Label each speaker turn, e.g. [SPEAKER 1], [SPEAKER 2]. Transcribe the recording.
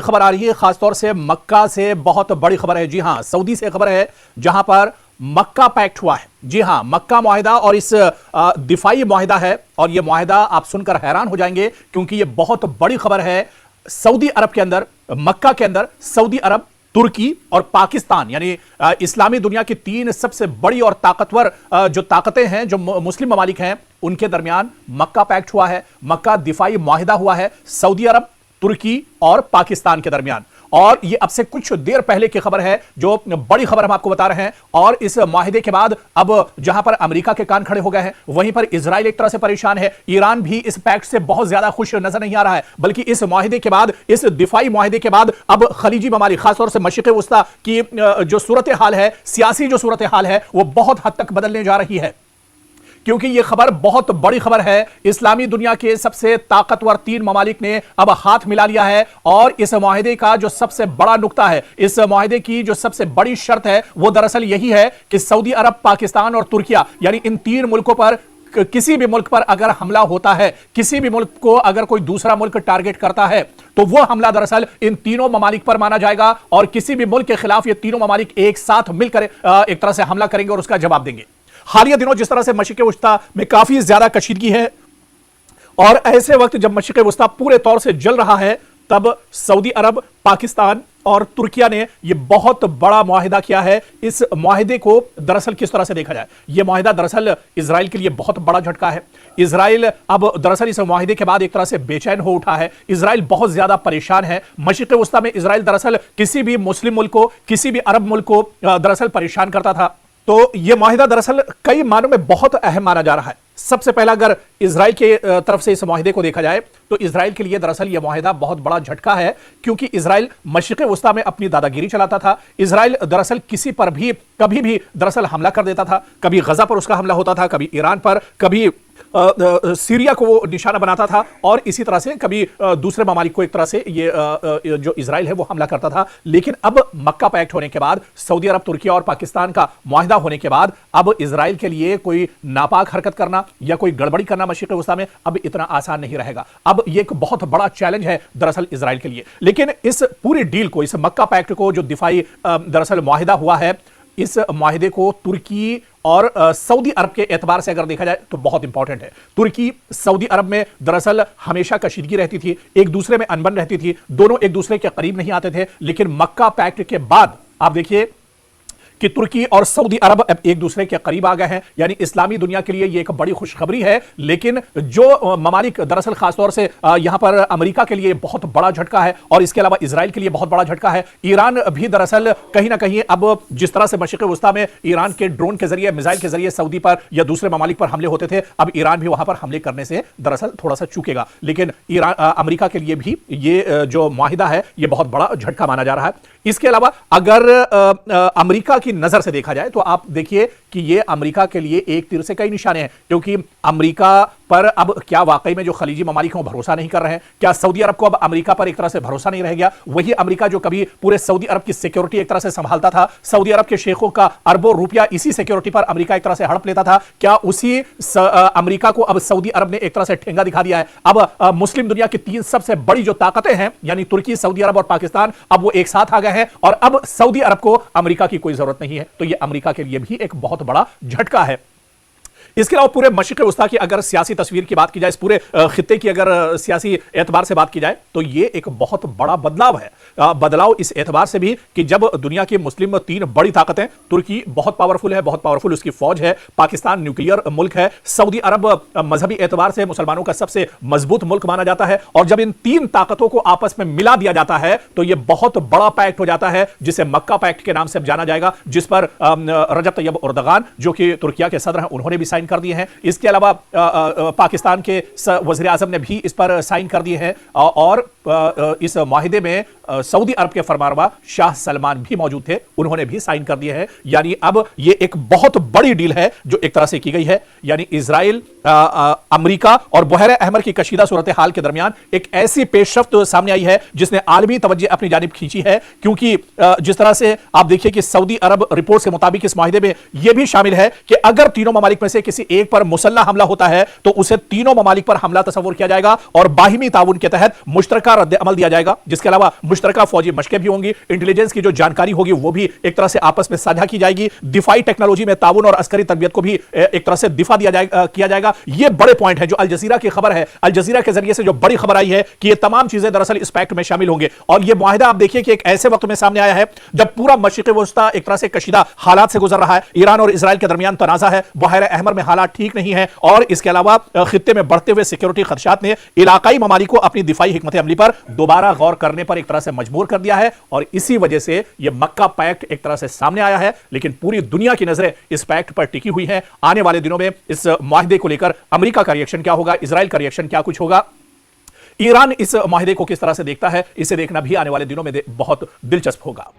[SPEAKER 1] खबर आ रही है खासतौर से मक्का से, बहुत बड़ी खबर है। जी हां, सऊदी से खबर है जहां पर मक्का पैक्ट हुआ है। जी हां, मक्का मुआहिदा और इस दिफाई मुआहिदा है, और यह मुआहिदा आप सुनकर हैरान हो जाएंगे क्योंकि यह बहुत बड़ी खबर है। सऊदी अरब के अंदर, मक्का के अंदर सऊदी अरब, तुर्की और पाकिस्तान यानी इस्लामी दुनिया की तीन सबसे बड़ी और ताकतवर जो ताकतें हैं, जो मुस्लिम ममालिक हैं, उनके दरमियान मक्का पैक्ट हुआ है, मक्का दिफाई मुआहिदा हुआ है सऊदी अरब, तुर्की और पाकिस्तान के दरमियान। और ये अब से कुछ देर पहले की खबर है, जो बड़ी खबर हम आपको बता रहे हैं। और इस मुआहिदे के बाद अब जहां पर अमेरिका के कान खड़े हो गए हैं, वहीं पर इजराइल एक तरह से परेशान है। ईरान भी इस पैक्ट से बहुत ज्यादा खुश नजर नहीं आ रहा है, बल्कि इस मुआहिदे के बाद, इस दिफाई मुआहिदे के बाद अब खलीजी ममालिक, खासतौर से मशरिक़ वुस्ता की जो सूरत हाल है, सियासी जो सूरत हाल है, वो बहुत हद तक बदलने जा रही है। क्योंकि यह खबर बहुत बड़ी खबर है। इस्लामी दुनिया के सबसे ताकतवर तीन ममालिक ने अब हाथ मिला लिया है, और इस मुआहिदे का जो सबसे बड़ा नुक्ता है, इस मुआहिदे की जो सबसे बड़ी शर्त है, वो दरअसल यही है कि सऊदी अरब, पाकिस्तान और तुर्किया यानी इन तीन मुल्कों पर, किसी भी मुल्क पर अगर हमला होता है, किसी भी मुल्क को अगर कोई दूसरा मुल्क टारगेट करता है, तो वह हमला दरअसल इन तीनों ममालिक पर माना जाएगा, और किसी भी मुल्क के खिलाफ ये तीनों ममालिक एक साथ मिलकर एक तरह से हमला करेंगे और उसका जवाब देंगे। हालिया दिनों जिस तरह से मशरिक़ वुस्ता में काफी ज्यादा कशीदगी है, और ऐसे वक्त जब मशरिक़ वुस्ता पूरे तौर से जल रहा है, तब सऊदी अरब, पाकिस्तान और तुर्किया ने यह बहुत बड़ा मुआहिदा किया है। इस मुआहिदे को दरअसल किस तरह से देखा जाए, यह मुआहिदा दरअसल इजराइल के लिए बहुत बड़ा झटका है। इजराइल अब दरअसल इस मुआहिदे के बाद एक तरह से बेचैन हो उठा है। इजराइल बहुत ज्यादा परेशान है। मशरिक़ वुस्ता में इजराइल दरअसल किसी भी मुस्लिम मुल्क को, किसी भी अरब मुल्क को दरअसल परेशान करता था। तो यह मुआहिदा दरअसल कई मानों में बहुत अहम माना जा रहा है। सबसे पहला अगर इजराइल के तरफ से इस मुआहिदे को देखा जाए, तो इजराइल के लिए दरअसल यह मुआहिदा बहुत बड़ा झटका है, क्योंकि इजराइल मशरिक़ वुस्ता में अपनी दादागिरी चलाता था। इजराइल दरअसल किसी पर भी, कभी भी दरअसल हमला कर देता था। कभी गजा पर उसका हमला होता था, कभी ईरान पर, कभी सीरिया को वो निशाना बनाता था, और इसी तरह से कभी दूसरे ममालिक को एक तरह से ये जो इजराइल है वो हमला करता था। लेकिन अब मक्का पैक्ट होने के बाद, सऊदी अरब, तुर्किया और पाकिस्तान का मुआहिदा होने के बाद, अब इजराइल के लिए कोई नापाक हरकत करना या कोई गड़बड़ी करना मशरिक़ वुस्ता में अब इतना आसान नहीं रहेगा। अब ये एक बहुत बड़ा चैलेंज है दरअसल इजराइल के लिए। लेकिन इस पूरी डील को, इस मक्का पैक्ट को, जो दिफाई दरअसल मुआहिदा हुआ है, इस मुआहिदे को तुर्की और सऊदी अरब के एतबार से अगर देखा जाए तो बहुत इंपॉर्टेंट है। तुर्की, सऊदी अरब में दरअसल हमेशा कशीदगी रहती थी, एक दूसरे में अनबन रहती थी, दोनों एक दूसरे के करीब नहीं आते थे। लेकिन मक्का पैक्ट के बाद आप देखिए कि तुर्की और सऊदी अरब अब एक दूसरे के करीब आ गए हैं, यानी इस्लामी दुनिया के लिए यह एक बड़ी खुशखबरी है। लेकिन जो ममालिक दरअसल खासतौर से यहां पर अमेरिका के लिए बहुत बड़ा झटका है, और इसके अलावा इजराइल के लिए बहुत बड़ा झटका है। ईरान भी दरअसल कहीं ना कहीं अब जिस तरह से मशरिक़ वुस्ता में ईरान के ड्रोन के जरिए, मिसाइल के जरिए सऊदी पर या दूसरे ममालिक पर हमले होते थे, अब ईरान भी वहां पर हमले करने से दरअसल थोड़ा सा चूकेगा। लेकिन ईरान, अमेरिका के लिए भी ये जो मुआहिदा है, यह बहुत बड़ा झटका माना जा रहा है। इसके अलावा अगर अमेरिका की नजर से देखा जाए, तो आप देखिए कि यह अमेरिका के लिए एक तीर से कई निशाने हैं, क्योंकि अमेरिका पर अब क्या वाकई में जो खलीजी ममालिक हैं भरोसा नहीं कर रहे हैं? क्या सऊदी अरब को अब अमेरिका पर एक तरह से भरोसा नहीं रह गया? वही अमेरिका जो कभी पूरे सऊदी अरब की सिक्योरिटी एक तरह से संभालता था, सऊदी अरब के शेखों का अरबों रुपया इसी सिक्योरिटी पर अमेरिका एक तरह से हड़प लेता था, क्या उसी अमेरिका को अब सऊदी अरब ने एक तरह से ठेंगा दिखा दिया है? अब मुस्लिम दुनिया की तीन सबसे बड़ी जो ताकतें हैं, यानी तुर्की, सऊदी अरब और पाकिस्तान, अब वो एक साथ आ गए हैं, और अब सऊदी अरब को अमेरिका की कोई जरूरत नहीं है। तो ये अमेरिका के लिए भी एक बहुत बड़ा झटका है। इसके अलावा पूरे मशरिक़ वुस्ता की अगर सियासी तस्वीर की बात की जाए, इस पूरे खित्ते की अगर सियासी एतबार से बात की जाए, तो ये एक बहुत बड़ा बदलाव है। बदलाव इस एतबार से भी कि जब दुनिया की मुस्लिम तीन बड़ी ताकतें, तुर्की बहुत पावरफुल है, बहुत पावरफुल उसकी फौज है, पाकिस्तान न्यूक्लियर मुल्क है, सऊदी अरब मजहबी एतबार से मुसलमानों का सबसे मजबूत मुल्क माना जाता है, और जब इन तीन ताकतों को आपस में मिला दिया जाता है, तो यह बहुत बड़ा पैक्ट हो जाता है, जिसे मक्का पैक्ट के नाम से जाना जाएगा, जिस पर रजब तैयब एर्दोगान, जो कि तुर्किया के सदर हैं, उन्होंने भी साइन कर दिए हैं। इसके अलावा पाकिस्तान के वज़ीर आज़म ने भी इस पर साइन कर दिए हैं, और इस मुआहिदे में सऊदी अरब के फरमानरवा शाह सलमान भी मौजूद थे, उन्होंने भी साइन कर दिए हैं। यानी अब यह एक बहुत बड़ी डील है जो एक तरह से की गई है। यानी इजराइल, अमेरिका और बहर अहमर की कशीदा सूरत हाल के दरमियान एक ऐसी पेशरफ्त सामने आई है जिसने आलमी तवज्जो अपनी जानिब खींची है, क्योंकि जिस तरह से आप देखिए कि सऊदी अरब रिपोर्ट के मुताबिक इस मुआहिदे में यह भी शामिल है कि अगर तीनों ममालिक में से किसी एक पर मुसल्लह हमला होता है तो उसे तीनों ममालिक पर हमला तस्वुर किया जाएगा और बाहिमी ताउन के तहत मुश्तरका रद्द अमल दिया जाएगा, जिसके अलावा मुश्तरका फौजी मशकें भी होंगी, इंटेलिजेंस की जो जानकारी होगी वो भी एक तरह से आपस में साझा की जाएगी, दिफाई टेक्नोलॉजी में ताउन और अस्करी तरबियत को भी एक तरह से दिफा किया जाएगा। ये बड़े पॉइंट है जो अल जजीरा की खबर है। अल जजीरा के जरिए से जो बड़ी खबर आई है कि ये तमाम चीजें दरअसल इस पैक्ट में शामिल होंगे और ये मुआहिदा आप देखिए कि एक ऐसे वक्त में सामने आया है जब पूरा मशरिक़ वस्ता एक तरह से कशीदा हालात से गुजर रहा है। ईरान और इजराइल के दरमियान तनाज़ा है, बहर अहमर में हालात ठीक नहीं है और इसके अलावा खित्ते में बढ़ते हुए सिक्योरिटी खदशात ने इलाकाई ममालिक को अपनी दिफाई हिकमत अमली पर दोबारा गौर करने पर एक तरह से मजबूर कर दिया है और इसी वजह से यह मक्का पैक्ट एक तरह से सामने आया है। लेकिन पूरी दुनिया की नजरें इस पैक्ट पर टिकी हुई है। आने वाले दिनों में इस मुआहिदे को लेकर अमेरिका का रिएक्शन क्या होगा, इजराइल का रिएक्शन क्या कुछ होगा, ईरान इस मुआहिदे को किस तरह से देखता है, इसे देखना भी आने वाले दिनों में बहुत दिलचस्प होगा।